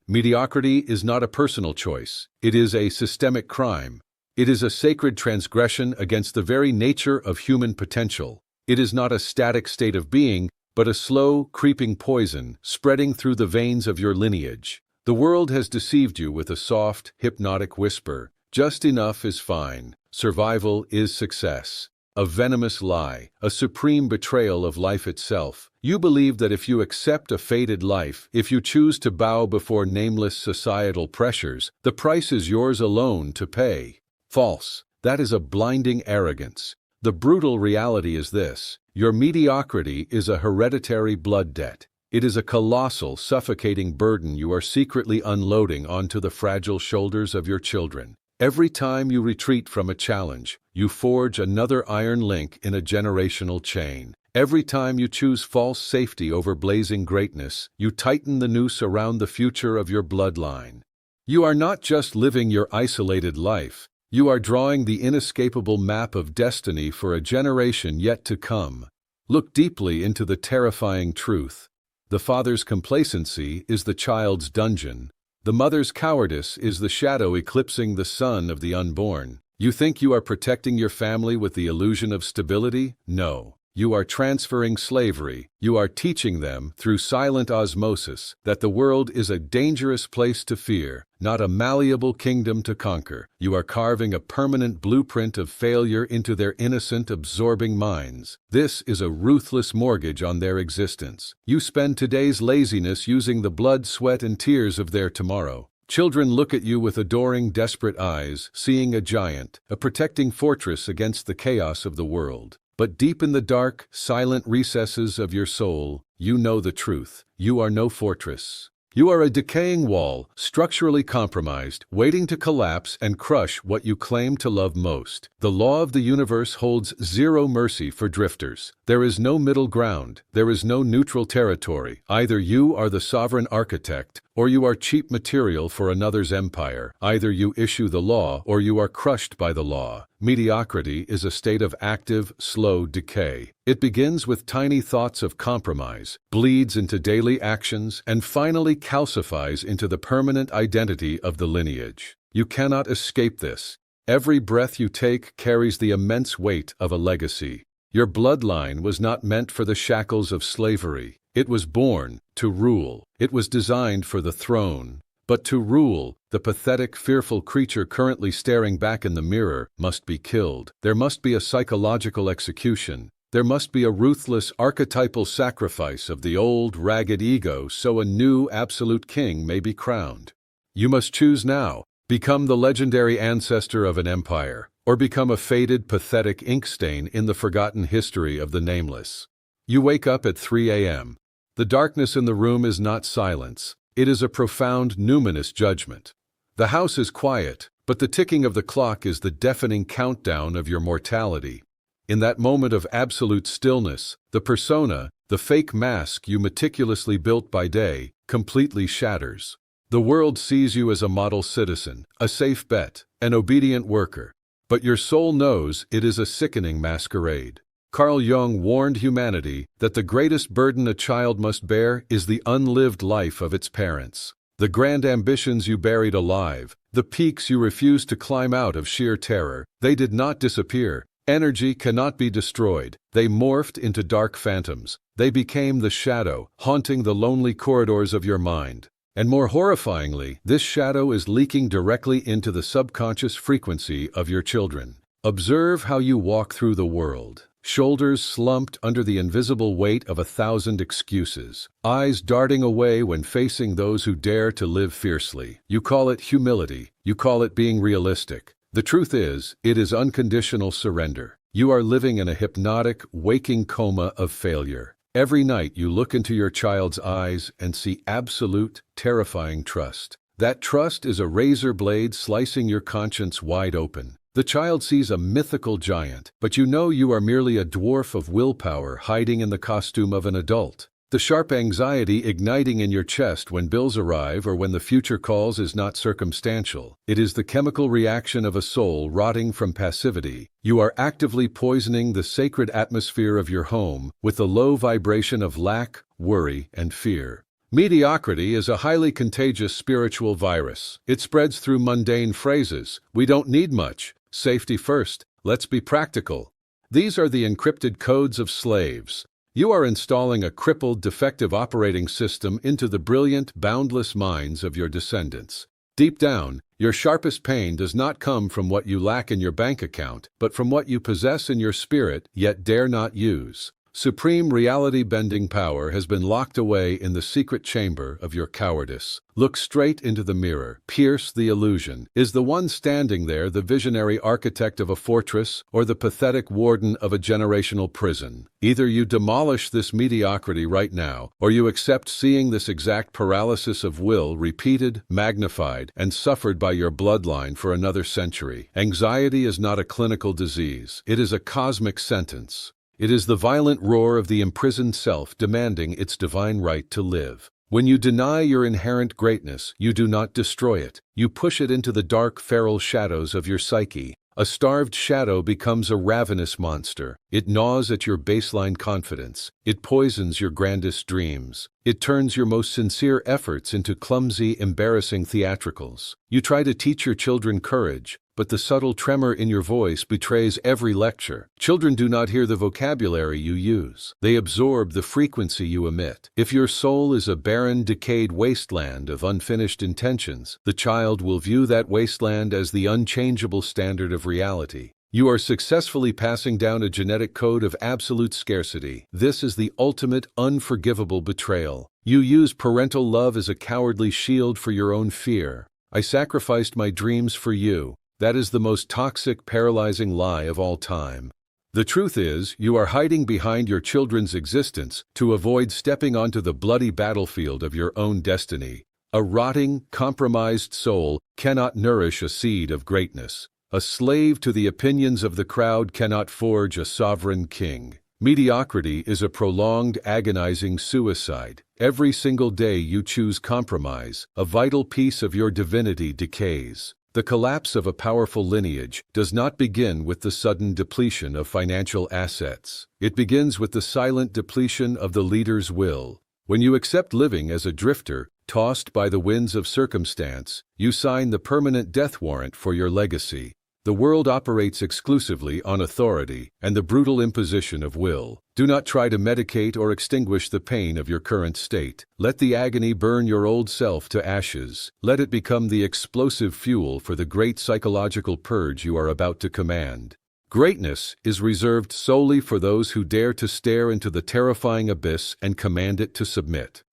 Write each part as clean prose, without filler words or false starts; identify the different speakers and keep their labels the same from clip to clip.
Speaker 1: Mediocrity is not a personal choice. It is a systemic crime. It is a sacred transgression against the very nature of human potential. It is not a static state of being, but a slow, creeping poison spreading through the veins of your lineage. The world has deceived you with a soft, hypnotic whisper. Just enough is fine. Survival is success. A venomous lie, a supreme betrayal of life itself. You believe that if you accept a fated life, if you choose to bow before nameless societal pressures, the price is yours alone to pay. False. That is a blinding arrogance. The brutal reality is this: your mediocrity is a hereditary blood debt. It is a colossal, suffocating burden you are secretly unloading onto the fragile shoulders of your children. Every time you retreat from a challenge, you forge another iron link in a generational chain. Every time you choose false safety over blazing greatness, you tighten the noose around the future of your bloodline. You are not just living your isolated life, you are drawing the inescapable map of destiny for a generation yet to come. Look deeply into the terrifying truth. The father's complacency is the child's dungeon. The mother's cowardice is the shadow eclipsing the sun of the unborn. You think you are protecting your family with the illusion of stability? No. You are transferring slavery. You are teaching them, through silent osmosis, that the world is a dangerous place to fear, not a malleable kingdom to conquer. You are carving a permanent blueprint of failure into their innocent, absorbing minds. This is a ruthless mortgage on their existence. You spend today's laziness using the blood, sweat, and tears of their tomorrow. Children look at you with adoring, desperate eyes, seeing a giant, a protecting fortress against the chaos of the world. But deep in the dark, silent recesses of your soul, you know the truth. You are no fortress. You are a decaying wall, structurally compromised, waiting to collapse and crush what you claim to love most. The law of the universe holds zero mercy for drifters. There is no middle ground. There is no neutral territory. Either you are the sovereign architect, or you are cheap material for another's empire. Either you issue the law, or you are crushed by the law. Mediocrity is a state of active, slow decay. It begins with tiny thoughts of compromise, bleeds into daily actions, and finally calcifies into the permanent identity of the lineage. You cannot escape this. Every breath you take carries the immense weight of a legacy. Your bloodline was not meant for the shackles of slavery. It was born to rule. It was designed for the throne. But to rule, the pathetic, fearful creature currently staring back in the mirror must be killed. There must be a psychological execution. There must be a ruthless, archetypal sacrifice of the old, ragged ego so a new, absolute king may be crowned. You must choose now. Become the legendary ancestor of an empire, or become a faded, pathetic ink stain in the forgotten history of the nameless. You wake up at 3 a.m. The darkness in the room is not silence. It is a profound, numinous judgment. The house is quiet, but the ticking of the clock is the deafening countdown of your mortality. In that moment of absolute stillness, the persona, the fake mask you meticulously built by day, completely shatters. The world sees you as a model citizen, a safe bet, an obedient worker. But your soul knows it is a sickening masquerade. Carl Jung warned humanity that the greatest burden a child must bear is the unlived life of its parents. The grand ambitions you buried alive, the peaks you refused to climb out of sheer terror, they did not disappear. Energy cannot be destroyed. They morphed into dark phantoms. They became the shadow, haunting the lonely corridors of your mind. And more horrifyingly, this shadow is leaking directly into the subconscious frequency of your children. Observe how you walk through the world. Shoulders slumped under the invisible weight of 1,000 excuses. Eyes darting away when facing those who dare to live fiercely. You call it humility. You call it being realistic. The truth is, it is unconditional surrender. You are living in a hypnotic, waking coma of failure. Every night you look into your child's eyes and see absolute, terrifying trust. That trust is a razor blade slicing your conscience wide open. The child sees a mythical giant, but you know you are merely a dwarf of willpower hiding in the costume of an adult. The sharp anxiety igniting in your chest when bills arrive or when the future calls is not circumstantial. It is the chemical reaction of a soul rotting from passivity. You are actively poisoning the sacred atmosphere of your home with the low vibration of lack, worry, and fear. Mediocrity is a highly contagious spiritual virus. It spreads through mundane phrases. We don't need much. Safety first. Let's be practical. These are the encrypted codes of slaves. You are installing a crippled, defective operating system into the brilliant, boundless minds of your descendants. Deep down, your sharpest pain does not come from what you lack in your bank account, but from what you possess in your spirit, yet dare not use. Supreme reality-bending power has been locked away in the secret chamber of your cowardice. Look straight into the mirror. Pierce the illusion. Is the one standing there the visionary architect of a fortress or the pathetic warden of a generational prison? Either you demolish this mediocrity right now, or you accept seeing this exact paralysis of will repeated, magnified, and suffered by your bloodline for another century. Anxiety is not a clinical disease. It is a cosmic sentence. It is the violent roar of the imprisoned self demanding its divine right to live. When you deny your inherent greatness, you do not destroy it. You push it into the dark, feral shadows of your psyche. A starved shadow becomes a ravenous monster. It gnaws at your baseline confidence. It poisons your grandest dreams. It turns your most sincere efforts into clumsy, embarrassing theatricals. You try to teach your children courage, but the subtle tremor in your voice betrays every lecture. Children do not hear the vocabulary you use. They absorb the frequency you emit. If your soul is a barren, decayed wasteland of unfinished intentions, the child will view that wasteland as the unchangeable standard of reality. You are successfully passing down a genetic code of absolute scarcity. This is the ultimate, unforgivable betrayal. You use parental love as a cowardly shield for your own fear. I sacrificed my dreams for you. That is the most toxic, paralyzing lie of all time. The truth is, you are hiding behind your children's existence to avoid stepping onto the bloody battlefield of your own destiny. A rotting, compromised soul cannot nourish a seed of greatness. A slave to the opinions of the crowd cannot forge a sovereign king. Mediocrity is a prolonged, agonizing suicide. Every single day you choose compromise, a vital piece of your divinity decays. The collapse of a powerful lineage does not begin with the sudden depletion of financial assets. It begins with the silent depletion of the leader's will. When you accept living as a drifter, tossed by the winds of circumstance, you sign the permanent death warrant for your legacy. The world operates exclusively on authority and the brutal imposition of will. Do not try to medicate or extinguish the pain of your current state. Let the agony burn your old self to ashes. Let it become the explosive fuel for the great psychological purge you are about to command. Greatness is reserved solely for those who dare to stare into the terrifying abyss and command it to submit.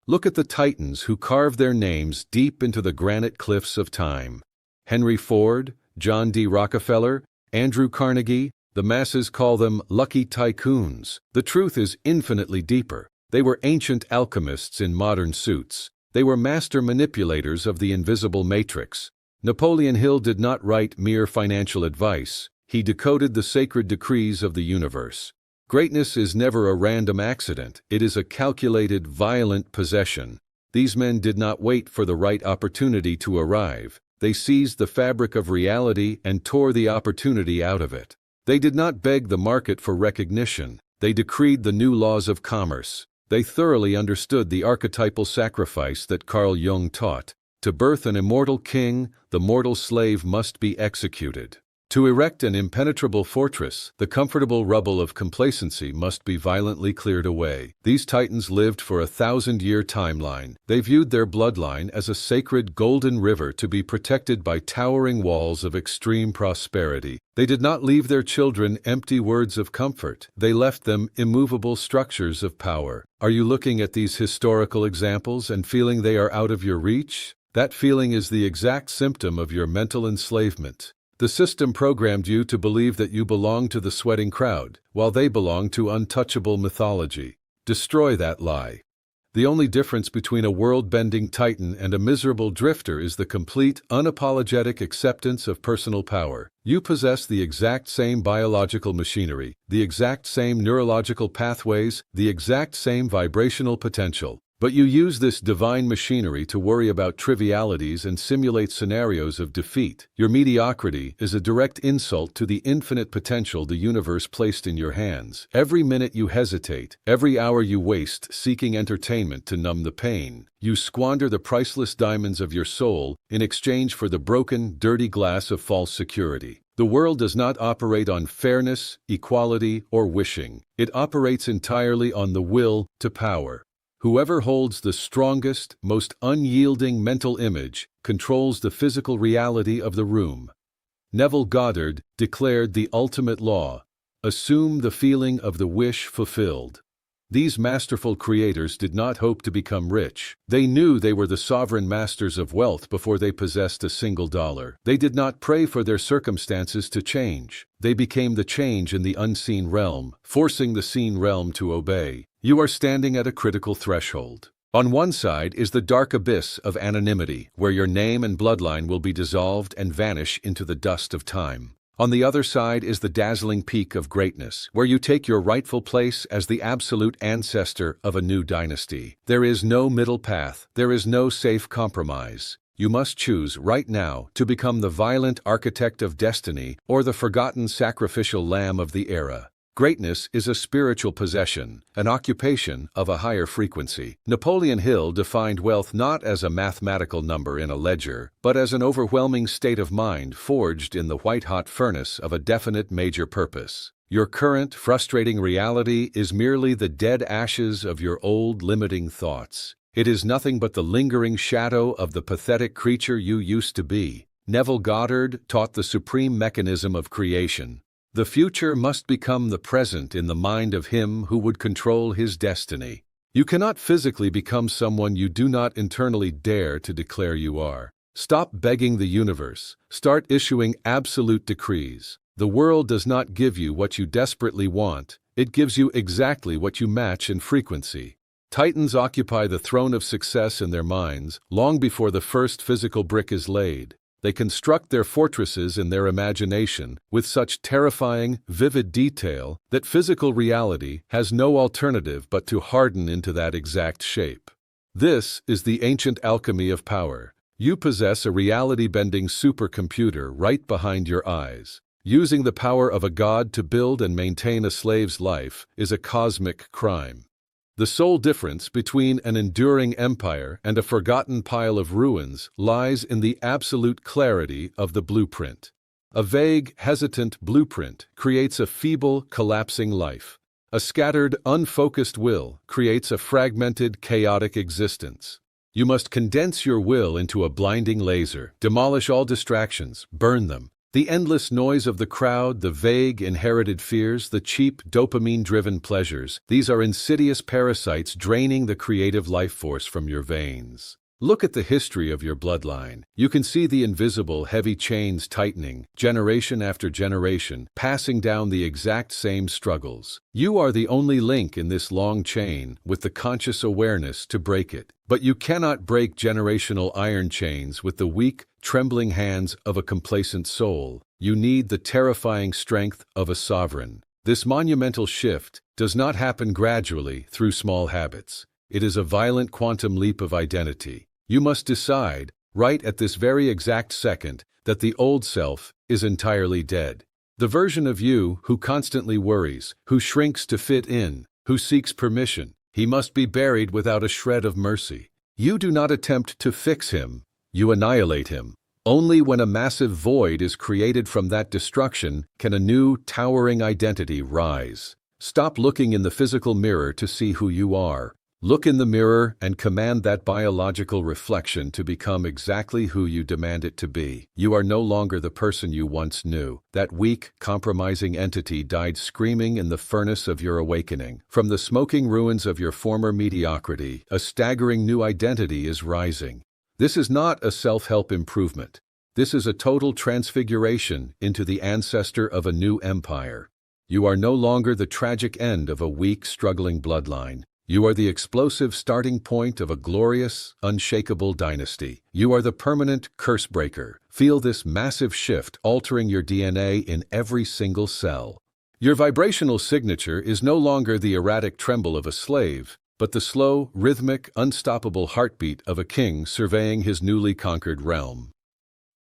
Speaker 1: Look at the titans who carved their names deep into the granite cliffs of time. Henry Ford, John D. Rockefeller, Andrew Carnegie. The masses call them lucky tycoons. The truth is infinitely deeper. They were ancient alchemists in modern suits. They were master manipulators of the invisible matrix. Napoleon Hill did not write mere financial advice. He decoded the sacred decrees of the universe. Greatness is never a random accident. It is a calculated, violent possession. These men did not wait for the right opportunity to arrive. They seized the fabric of reality and tore the opportunity out of it. They did not beg the market for recognition. They decreed the new laws of commerce. They thoroughly understood the archetypal sacrifice that Carl Jung taught. To birth an immortal king, the mortal slave must be executed. To erect an impenetrable fortress, the comfortable rubble of complacency must be violently cleared away. These titans lived for a 1,000-year timeline. They viewed their bloodline as a sacred golden river to be protected by towering walls of extreme prosperity. They did not leave their children empty words of comfort. They left them immovable structures of power. Are you looking at these historical examples and feeling they are out of your reach? That feeling is the exact symptom of your mental enslavement. The system programmed you to believe that you belong to the sweating crowd, while they belong to untouchable mythology. Destroy that lie. The only difference between a world-bending titan and a miserable drifter is the complete, unapologetic acceptance of personal power. You possess the exact same biological machinery, the exact same neurological pathways, the exact same vibrational potential. But you use this divine machinery to worry about trivialities and simulate scenarios of defeat. Your mediocrity is a direct insult to the infinite potential the universe placed in your hands. Every minute you hesitate, every hour you waste seeking entertainment to numb the pain, you squander the priceless diamonds of your soul in exchange for the broken, dirty glass of false security. The world does not operate on fairness, equality, or wishing. It operates entirely on the will to power. Whoever holds the strongest, most unyielding mental image controls the physical reality of the room. Neville Goddard declared the ultimate law: assume the feeling of the wish fulfilled. These masterful creators did not hope to become rich. They knew they were the sovereign masters of wealth before they possessed a single dollar. They did not pray for their circumstances to change. They became the change in the unseen realm, forcing the seen realm to obey. You are standing at a critical threshold. On one side is the dark abyss of anonymity, where your name and bloodline will be dissolved and vanish into the dust of time. On the other side is the dazzling peak of greatness, where you take your rightful place as the absolute ancestor of a new dynasty. There is no middle path. There is no safe compromise. You must choose right now to become the violent architect of destiny or the forgotten sacrificial lamb of the era. Greatness is a spiritual possession, an occupation of a higher frequency. Napoleon Hill defined wealth not as a mathematical number in a ledger, but as an overwhelming state of mind forged in the white-hot furnace of a definite major purpose. Your current, frustrating reality is merely the dead ashes of your old limiting thoughts. It is nothing but the lingering shadow of the pathetic creature you used to be. Neville Goddard taught the supreme mechanism of creation. The future must become the present in the mind of him who would control his destiny. You cannot physically become someone you do not internally dare to declare you are. Stop begging the universe. Start issuing absolute decrees. The world does not give you what you desperately want. It gives you exactly what you match in frequency. Titans occupy the throne of success in their minds long before the first physical brick is laid. They construct their fortresses in their imagination with such terrifying, vivid detail that physical reality has no alternative but to harden into that exact shape. This is the ancient alchemy of power. You possess a reality-bending supercomputer right behind your eyes. Using the power of a god to build and maintain a slave's life is a cosmic crime. The sole difference between an enduring empire and a forgotten pile of ruins lies in the absolute clarity of the blueprint. A vague, hesitant blueprint creates a feeble, collapsing life. A scattered, unfocused will creates a fragmented, chaotic existence. You must condense your will into a blinding laser, demolish all distractions, burn them. The endless noise of the crowd, the vague, inherited fears, the cheap, dopamine-driven pleasures, these are insidious parasites draining the creative life force from your veins. Look at the history of your bloodline. You can see the invisible, heavy chains tightening, generation after generation, passing down the exact same struggles. You are the only link in this long chain with the conscious awareness to break it. But you cannot break generational iron chains with the weak, trembling hands of a complacent soul. You need the terrifying strength of a sovereign. This monumental shift does not happen gradually through small habits. It is a violent quantum leap of identity. You must decide, right at this very exact second, that the old self is entirely dead. The version of you who constantly worries, who shrinks to fit in, who seeks permission, he must be buried without a shred of mercy. You do not attempt to fix him, you annihilate him. Only when a massive void is created from that destruction can a new, towering identity rise. Stop looking in the physical mirror to see who you are. Look in the mirror and command that biological reflection to become exactly who you demand it to be. You are no longer the person you once knew. That weak, compromising entity died screaming in the furnace of your awakening. From the smoking ruins of your former mediocrity, a staggering new identity is rising. This is not a self-help improvement. This is a total transfiguration into the ancestor of a new empire. You are no longer the tragic end of a weak, struggling bloodline. You are the explosive starting point of a glorious, unshakable dynasty. You are the permanent curse breaker. Feel this massive shift altering your DNA in every single cell. Your vibrational signature is no longer the erratic tremble of a slave. but the slow, rhythmic, unstoppable heartbeat of a king surveying his newly conquered realm.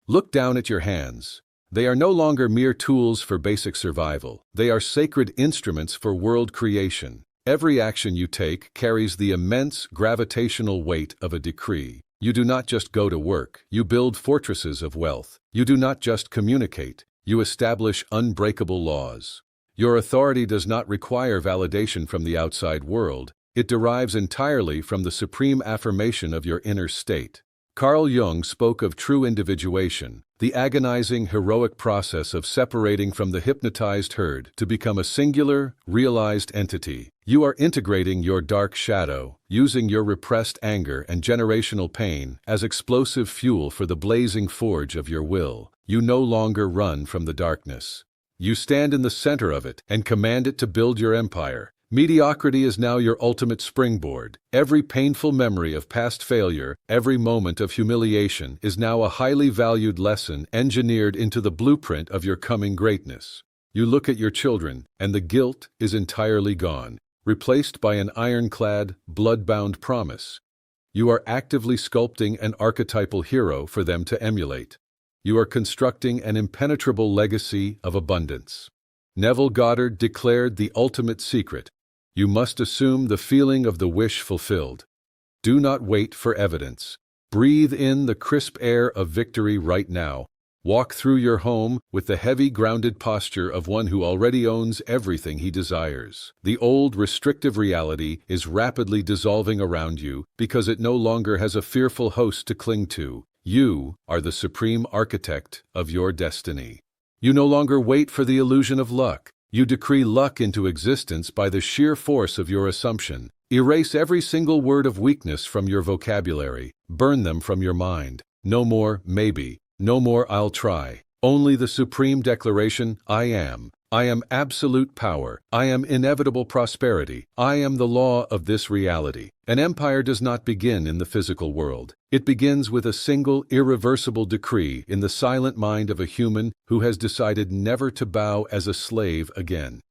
Speaker 1: Look down at your hands. They are no longer mere tools for basic survival. They are sacred instruments for world creation. Every action you take carries the immense gravitational weight of a decree. You do not just go to work, you build fortresses of wealth. You do not just communicate, you establish unbreakable laws. Your authority does not require validation from the outside world. It derives entirely from the supreme affirmation of your inner state. Carl Jung spoke of true individuation, the agonizing, heroic process of separating from the hypnotized herd to become a singular, realized entity. You are integrating your dark shadow, using your repressed anger and generational pain as explosive fuel for the blazing forge of your will. You no longer run from the darkness. You stand in the center of it and command it to build your empire. Mediocrity is now your ultimate springboard. Every painful memory of past failure, every moment of humiliation is now a highly valued lesson engineered into the blueprint of your coming greatness. You look at your children, and the guilt is entirely gone, replaced by an ironclad, blood-bound promise. You are actively sculpting an archetypal hero for them to emulate. You are constructing an impenetrable legacy of abundance. Neville Goddard declared the ultimate secret. You must assume the feeling of the wish fulfilled. Do not wait for evidence. Breathe in the crisp air of victory right now. Walk through your home with the heavy, grounded posture of one who already owns everything he desires. The old, restrictive reality is rapidly dissolving around you because it no longer has a fearful host to cling to. You are the supreme architect of your destiny. You no longer wait for the illusion of luck. You decree luck into existence by the sheer force of your assumption. Erase every single word of weakness from your vocabulary. Burn them from your mind. No more maybe. No more I'll try. Only the supreme declaration, I am. I am absolute power. I am inevitable prosperity. I am the law of this reality. An empire does not begin in the physical world. It begins with a single, irreversible decree in the silent mind of a human who has decided never to bow as a slave again.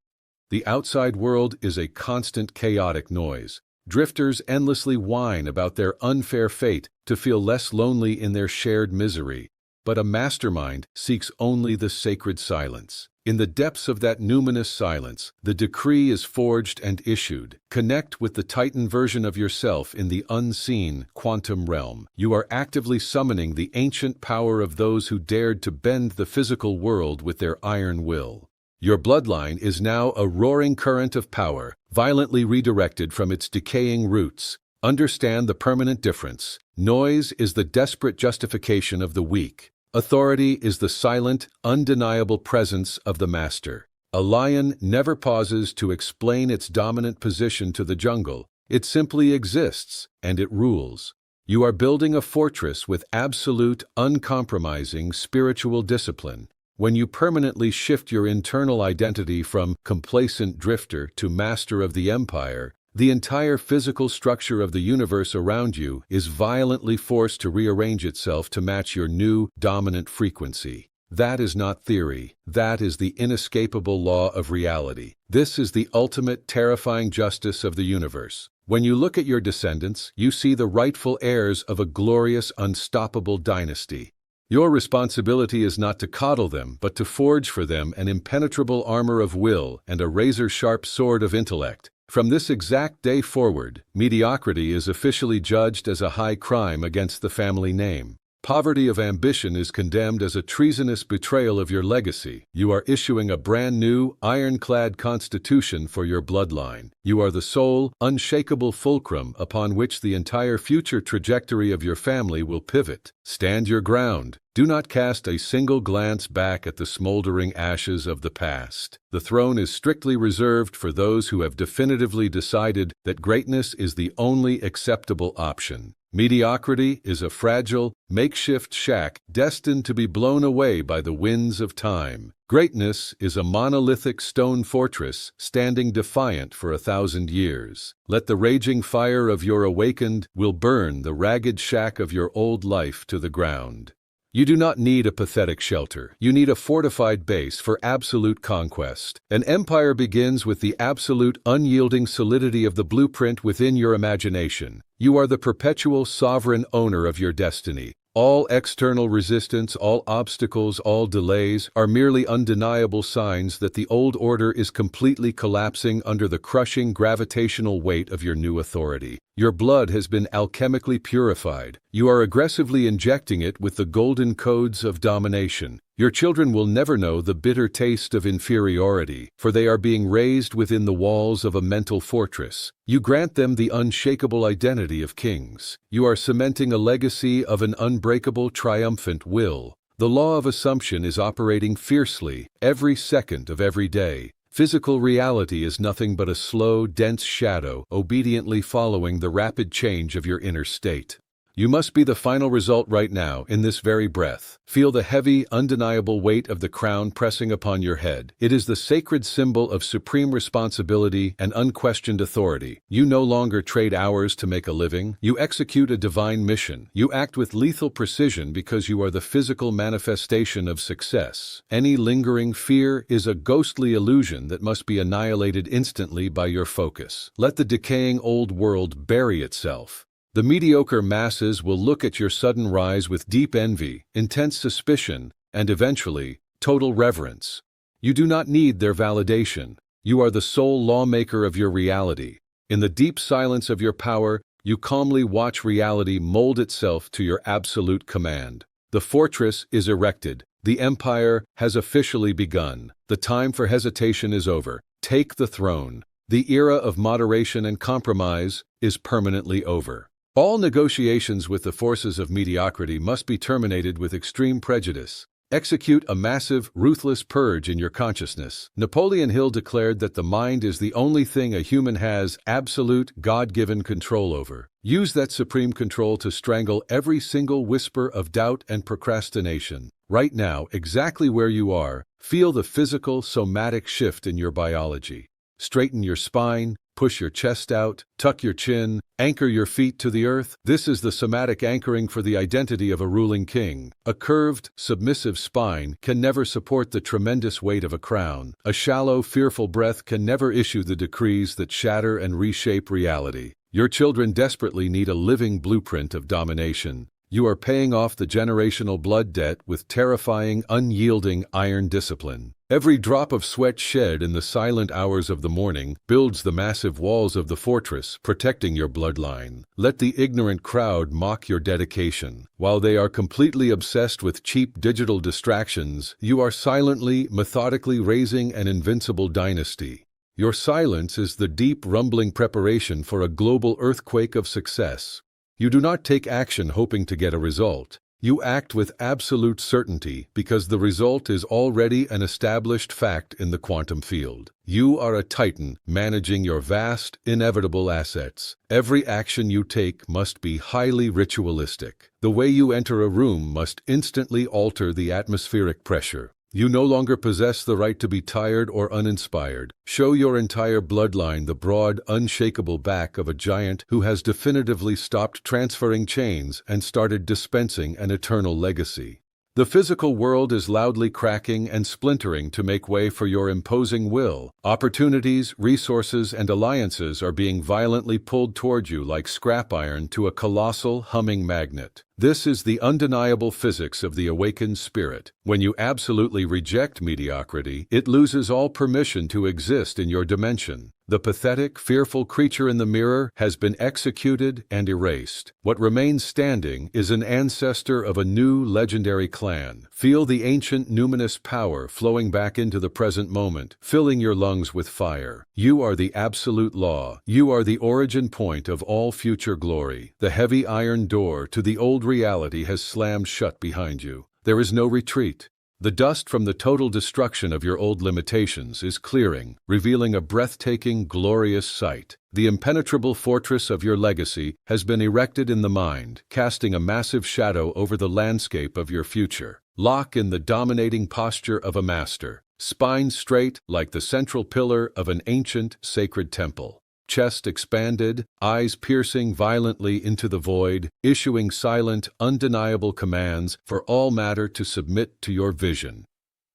Speaker 1: The outside world is a constant chaotic noise. Drifters endlessly whine about their unfair fate to feel less lonely in their shared misery. But a mastermind seeks only the sacred silence. In the depths of that numinous silence, the decree is forged and issued. Connect with the Titan version of yourself in the unseen quantum realm. You are actively summoning the ancient power of those who dared to bend the physical world with their iron will. Your bloodline is now a roaring current of power, violently redirected from its decaying roots. Understand the permanent difference. Noise is the desperate justification of the weak. Authority is the silent, undeniable presence of the master. A lion never pauses to explain its dominant position to the jungle. It simply exists, and it rules. You are building a fortress with absolute, uncompromising spiritual discipline. When you permanently shift your internal identity from complacent drifter to master of the empire, the entire physical structure of the universe around you is violently forced to rearrange itself to match your new, dominant frequency. That is not theory. That is the inescapable law of reality. This is the ultimate, terrifying justice of the universe. When you look at your descendants, you see the rightful heirs of a glorious, unstoppable dynasty. Your responsibility is not to coddle them, but to forge for them an impenetrable armor of will and a razor-sharp sword of intellect. From this exact day forward, mediocrity is officially judged as a high crime against the family name. Poverty of ambition is condemned as a treasonous betrayal of your legacy. You are issuing a brand new, ironclad constitution for your bloodline. You are the sole, unshakable fulcrum upon which the entire future trajectory of your family will pivot. Stand your ground. Do not cast a single glance back at the smoldering ashes of the past. The throne is strictly reserved for those who have definitively decided that greatness is the only acceptable option. Mediocrity is a fragile, makeshift shack destined to be blown away by the winds of time. Greatness is a monolithic stone fortress standing defiant for 1,000 years. Let the raging fire of your awakened will burn the ragged shack of your old life to the ground. You do not need a pathetic shelter. You need a fortified base for absolute conquest. An empire begins with the absolute, unyielding solidity of the blueprint within your imagination. You are the perpetual sovereign owner of your destiny. All external resistance, all obstacles, all delays are merely undeniable signs that the old order is completely collapsing under the crushing gravitational weight of your new authority. Your blood has been alchemically purified. You are aggressively injecting it with the golden codes of domination. Your children will never know the bitter taste of inferiority, for they are being raised within the walls of a mental fortress. You grant them the unshakable identity of kings. You are cementing a legacy of an unbreakable, triumphant will. The law of assumption is operating fiercely every second of every day. Physical reality is nothing but a slow, dense shadow obediently following the rapid change of your inner state. You must be the final result right now, in this very breath. Feel the heavy, undeniable weight of the crown pressing upon your head. It is the sacred symbol of supreme responsibility and unquestioned authority. You no longer trade hours to make a living. You execute a divine mission. You act with lethal precision because you are the physical manifestation of success. Any lingering fear is a ghostly illusion that must be annihilated instantly by your focus. Let the decaying old world bury itself. The mediocre masses will look at your sudden rise with deep envy, intense suspicion, and eventually, total reverence. You do not need their validation. You are the sole lawmaker of your reality. In the deep silence of your power, you calmly watch reality mold itself to your absolute command. The fortress is erected. The empire has officially begun. The time for hesitation is over. Take the throne. The era of moderation and compromise is permanently over. All negotiations with the forces of mediocrity must be terminated with extreme prejudice. Execute a massive, ruthless purge in your consciousness. Napoleon Hill declared that the mind is the only thing a human has absolute, God-given control over. Use that supreme control to strangle every single whisper of doubt and procrastination. Right now, exactly where you are, feel the physical, somatic shift in your biology. Straighten your spine, push your chest out, tuck your chin, anchor your feet to the earth. This is the somatic anchoring for the identity of a ruling king. A curved, submissive spine can never support the tremendous weight of a crown. A shallow, fearful breath can never issue the decrees that shatter and reshape reality. Your children desperately need a living blueprint of domination. You are paying off the generational blood debt with terrifying, unyielding iron discipline. Every drop of sweat shed in the silent hours of the morning builds the massive walls of the fortress, protecting your bloodline. Let the ignorant crowd mock your dedication. While they are completely obsessed with cheap digital distractions, you are silently, methodically raising an invincible dynasty. Your silence is the deep, rumbling preparation for a global earthquake of success. You do not take action hoping to get a result. You act with absolute certainty because the result is already an established fact in the quantum field. You are a titan managing your vast, inevitable assets. Every action you take must be highly ritualistic. The way you enter a room must instantly alter the atmospheric pressure. You no longer possess the right to be tired or uninspired. Show your entire bloodline the broad, unshakable back of a giant who has definitively stopped transferring chains and started dispensing an eternal legacy. The physical world is loudly cracking and splintering to make way for your imposing will. Opportunities, resources, and alliances are being violently pulled toward you like scrap iron to a colossal, humming magnet. This is the undeniable physics of the awakened spirit. When you absolutely reject mediocrity, it loses all permission to exist in your dimension. The pathetic, fearful creature in the mirror has been executed and erased. What remains standing is an ancestor of a new legendary clan. Feel the ancient numinous power flowing back into the present moment, filling your lungs with fire. You are the absolute law. You are the origin point of all future glory. The heavy iron door to the old reality has slammed shut behind you. There is no retreat. The dust from the total destruction of your old limitations is clearing, revealing a breathtaking, glorious sight. The impenetrable fortress of your legacy has been erected in the mind, casting a massive shadow over the landscape of your future. Lock in the dominating posture of a master, spine straight like the central pillar of an ancient, sacred temple. chest expanded, eyes piercing violently into the void, issuing silent, undeniable commands for all matter to submit to your vision.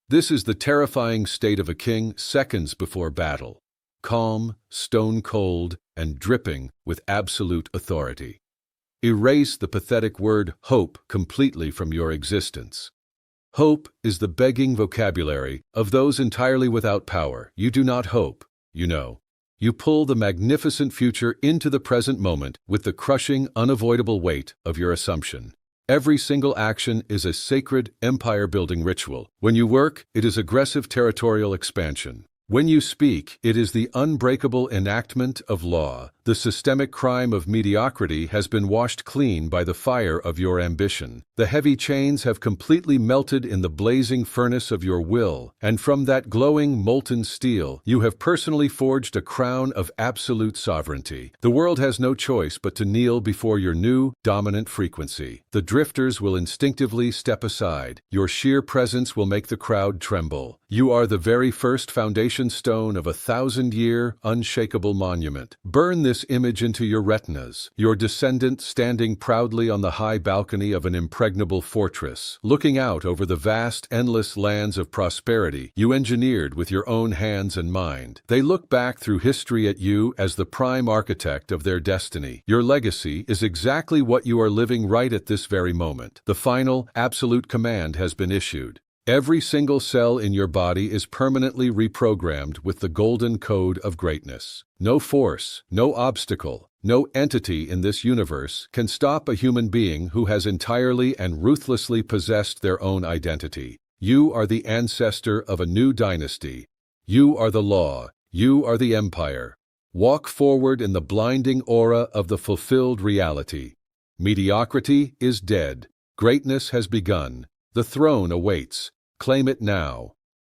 Speaker 1: This is the terrifying state of a king seconds before battle, calm, stone-cold, and dripping with absolute authority. Erase the pathetic word hope completely from your existence. Hope is the begging vocabulary of those entirely without power. You do not hope, you know. You pull the magnificent future into the present moment with the crushing, unavoidable weight of your assumption. Every single action is a sacred, empire-building ritual. When you work, it is aggressive territorial expansion. When you speak, it is the unbreakable enactment of law. The systemic crime of mediocrity has been washed clean by the fire of your ambition. The heavy chains have completely melted in the blazing furnace of your will, and from that glowing, molten steel, you have personally forged a crown of absolute sovereignty. The world has no choice but to kneel before your new, dominant frequency. The drifters will instinctively step aside. Your sheer presence will make the crowd tremble. You are the very first foundation stone of a 1,000-year, unshakable monument. Burn this image into your retinas, your descendant standing proudly on the high balcony of an impregnable fortress, looking out over the vast, endless lands of prosperity you engineered with your own hands and mind. They look back through history at you as the prime architect of their destiny. Your legacy is exactly what you are living right at this very moment. The final, absolute command has been issued. Every single cell in your body is permanently reprogrammed with the golden code of greatness. No force, no obstacle, no entity in this universe can stop a human being who has entirely and ruthlessly possessed their own identity. You are the ancestor of a new dynasty. You are the law. You are the empire. Walk forward in the blinding aura of the fulfilled reality. Mediocrity is dead. Greatness has begun. The throne awaits. Claim it now.